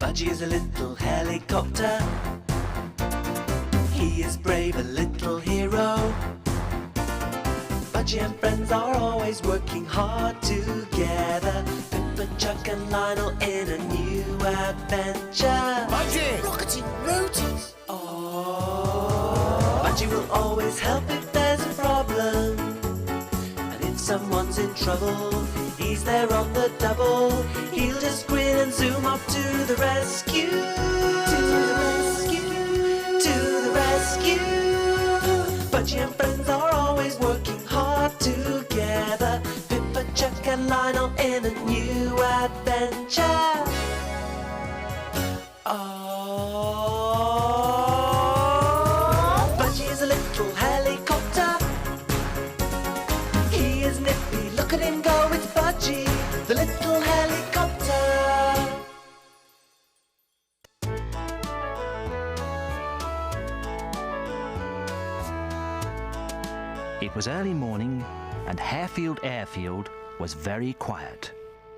Budgie is a little helicopter. He is brave, a little hero. Budgie and friends are always working hard together. Pippa, Chuck and Lionel in a new adventure. Budgie! Rocketing roadies. Oh, Budgie will always help if there's a problem. And if someone's in trouble, he's there on the double. He'll just grin and zoom off to the rescue. To the rescue, to the rescue. Budgie and friends are always working hard together. Pippa, Chuck and Lionel in a new adventure. Oh, Budgie is a little helicopter. He is nippy, look at him go, it's Budgie, the little helicopter. It was early morning, and Harefield Airfield was very quiet.